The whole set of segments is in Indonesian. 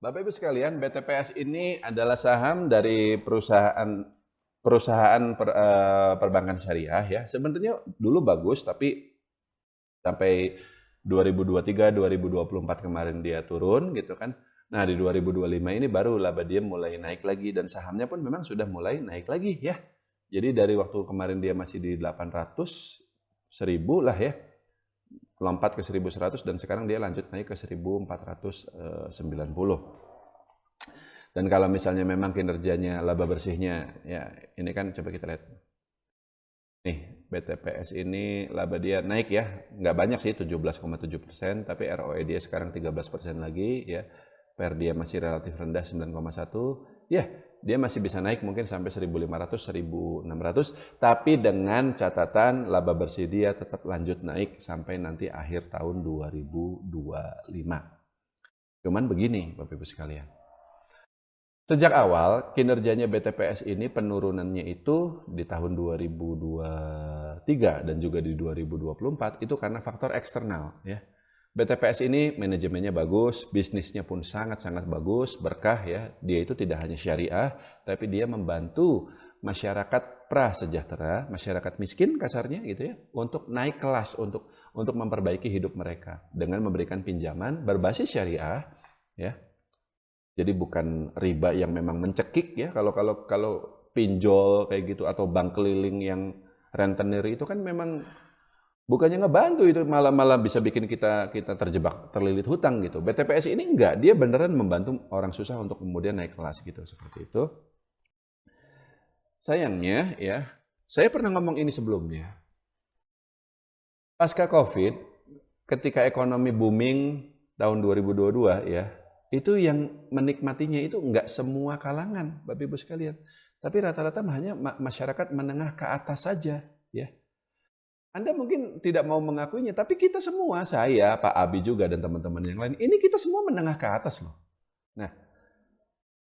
Bapak Ibu sekalian, BTPS ini adalah saham dari perusahaan perbankan syariah ya. Sebenarnya dulu bagus, tapi sampai 2023, 2024 kemarin dia turun gitu kan. Nah di 2025 ini baru laba dia mulai naik lagi dan sahamnya pun memang sudah mulai naik lagi ya. Jadi dari waktu kemarin dia masih di 800, 1000 lah ya, lompat ke 1100 dan sekarang dia lanjut naik ke 1490. Dan kalau misalnya memang kinerjanya laba bersihnya, ya ini kan coba kita lihat. Nih, BTPS ini laba dia naik ya, nggak banyak sih 17,7%, tapi ROE dia sekarang 13% lagi ya. PER dia masih relatif rendah 9,1. Ya, dia masih bisa naik mungkin sampai 1.500, 1.600, tapi dengan catatan laba bersih dia tetap lanjut naik sampai nanti akhir tahun 2025. Cuman begini Bapak Ibu sekalian. Sejak awal kinerjanya BTPS ini penurunannya itu di tahun 2023 dan juga di 2024 itu karena faktor eksternal ya. BTPS ini manajemennya bagus, bisnisnya pun sangat-sangat bagus, berkah ya. Dia itu tidak hanya syariah, tapi dia membantu masyarakat prasejahtera, masyarakat miskin kasarnya gitu ya, untuk naik kelas, untuk memperbaiki hidup mereka dengan memberikan pinjaman berbasis syariah ya. Jadi bukan riba yang memang mencekik ya. Kalau pinjol kayak gitu atau bank keliling yang rentenir itu kan memang bukannya ngebantu, itu malah bisa bikin kita terjebak, terlilit hutang gitu. BTPS ini enggak, dia beneran membantu orang susah untuk kemudian naik kelas gitu, seperti itu. Sayangnya ya, saya pernah ngomong ini sebelumnya. Pasca Covid, ketika ekonomi booming tahun 2022 ya, itu yang menikmatinya itu enggak semua kalangan, Bapak Ibu sekalian. Tapi rata-rata hanya masyarakat menengah ke atas saja ya. Anda mungkin tidak mau mengakuinya, tapi kita semua, saya, Pak Abi juga, dan teman-teman yang lain, ini kita semua menengah ke atas loh. Nah,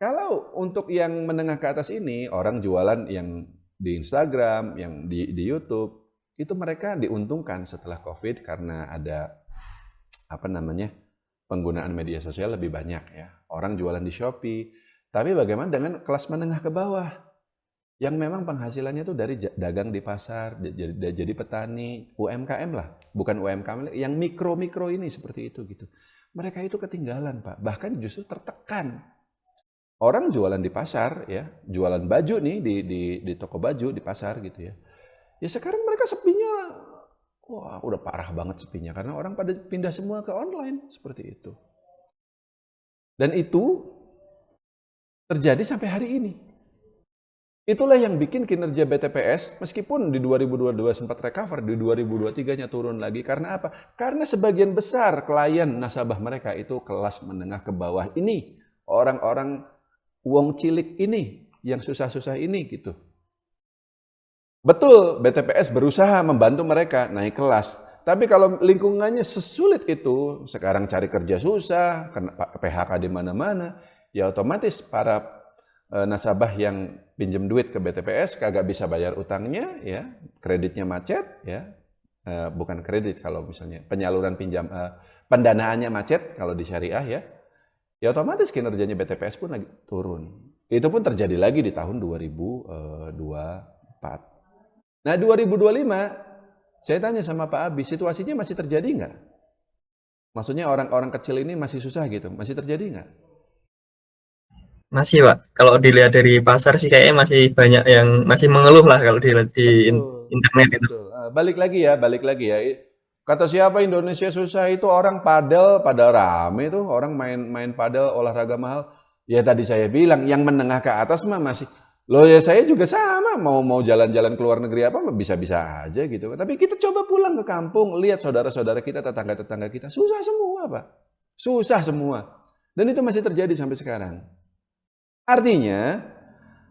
kalau untuk yang menengah ke atas ini, orang jualan yang di Instagram, yang di YouTube, itu mereka diuntungkan setelah COVID karena ada penggunaan media sosial lebih banyak ya. Orang jualan di Shopee. Tapi bagaimana dengan kelas menengah ke bawah? Yang memang penghasilannya itu dari dagang di pasar, jadi petani, UMKM lah, bukan UMKM, yang mikro-mikro ini seperti itu gitu. Mereka itu ketinggalan Pak, bahkan justru tertekan. Orang jualan di pasar ya, jualan baju nih di toko baju di pasar gitu ya. Ya sekarang mereka sepinya, wah udah parah banget sepinya karena orang pada pindah semua ke online seperti itu. Dan itu terjadi sampai hari ini. Itulah yang bikin kinerja BTPS meskipun di 2022 sempat recover, di 2023-nya turun lagi. Karena apa? Karena sebagian besar klien nasabah mereka itu kelas menengah ke bawah ini. Orang-orang wong cilik ini, yang susah-susah ini gitu. Betul, BTPS berusaha membantu mereka naik kelas. Tapi kalau lingkungannya sesulit itu, sekarang cari kerja susah, kena PHK di mana-mana, ya otomatis para nasabah yang pinjam duit ke BTPS kagak bisa bayar utangnya ya, kreditnya macet ya, bukan kredit kalau misalnya penyaluran pendanaannya macet kalau di syariah ya otomatis kinerjanya BTPS pun lagi turun. Itu pun terjadi lagi di tahun 2024. Nah 2025 saya tanya sama Pak Abi, situasinya masih terjadi nggak? Maksudnya orang-orang kecil ini masih susah gitu, masih terjadi nggak? Masih Pak, kalau dilihat dari pasar sih kayaknya masih banyak yang masih mengeluh lah kalau dilihat di Betul, internet itu. betul. Balik lagi ya. Kata siapa Indonesia susah itu orang padel pada rame tuh, orang main padel olahraga mahal. Ya tadi saya bilang yang menengah ke atas mah masih. Loh ya saya juga sama, mau jalan-jalan ke luar negeri apa bisa-bisa aja gitu. Tapi kita coba pulang ke kampung, lihat saudara-saudara kita, tetangga-tetangga kita, susah semua Pak. Susah semua. Dan itu masih terjadi sampai sekarang. Artinya,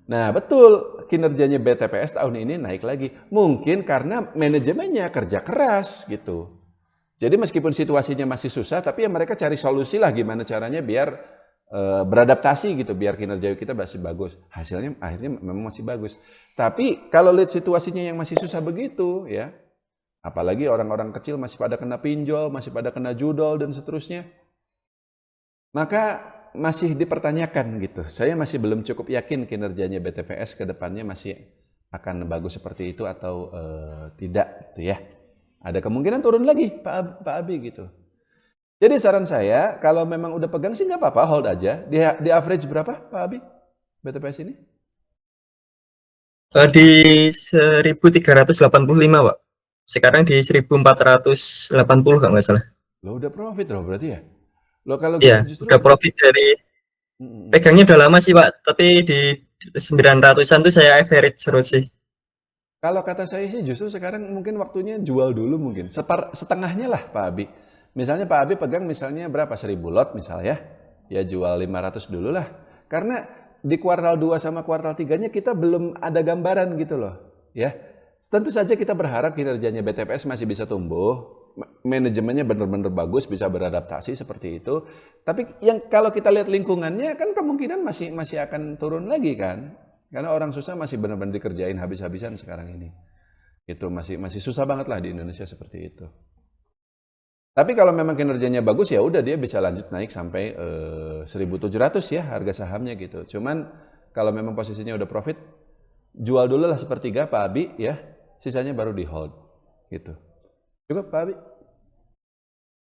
nah betul kinerjanya BTPS tahun ini naik lagi. Mungkin karena manajemennya kerja keras gitu. Jadi meskipun situasinya masih susah, tapi ya mereka cari solusi lah gimana caranya biar beradaptasi gitu, biar kinerja kita masih bagus. Hasilnya akhirnya memang masih bagus. Tapi kalau lihat situasinya yang masih susah begitu ya, apalagi orang-orang kecil masih pada kena pinjol, masih pada kena judol dan seterusnya. Maka masih dipertanyakan gitu. Saya masih belum cukup yakin kinerjanya BTPS ke depannya masih akan bagus seperti itu atau tidak gitu ya. Ada kemungkinan turun lagi Pak Abi gitu. Jadi saran saya kalau memang udah pegang sih nggak apa-apa, hold aja. Di average berapa Pak Abi BTPS ini? Di 1385, Pak. Sekarang di 1480 kalau nggak salah. Lo udah profit loh berarti ya? Lo kalau gitu Iya, justru udah profit dari pegangnya udah lama sih, Pak. Tapi di 900-an tuh saya average terus sih. kalau kata saya sih justru sekarang mungkin waktunya jual dulu mungkin. Setengahnya lah Pak Abi. Misalnya Pak Abi pegang misalnya berapa? 1000 lot misalnya. Ya jual 500 dulu lah. Karena di kuartal 2 sama kuartal 3-nya kita belum ada gambaran gitu loh. Ya. Tentu saja kita berharap kinerjanya BTPS masih bisa tumbuh. Manajemennya benar-benar bagus, bisa beradaptasi seperti itu. Tapi yang kalau kita lihat lingkungannya kan kemungkinan masih akan turun lagi kan. Karena orang susah masih benar-benar dikerjain habis-habisan sekarang ini. Itu masih susah banget lah di Indonesia seperti itu. Tapi kalau memang kinerjanya bagus ya udah dia bisa lanjut naik sampai 1.700 ya harga sahamnya gitu. Cuman kalau memang posisinya udah profit, jual dulu lah sepertiga Pak Abi ya. Sisanya baru di hold gitu. Cukup Pak Abi?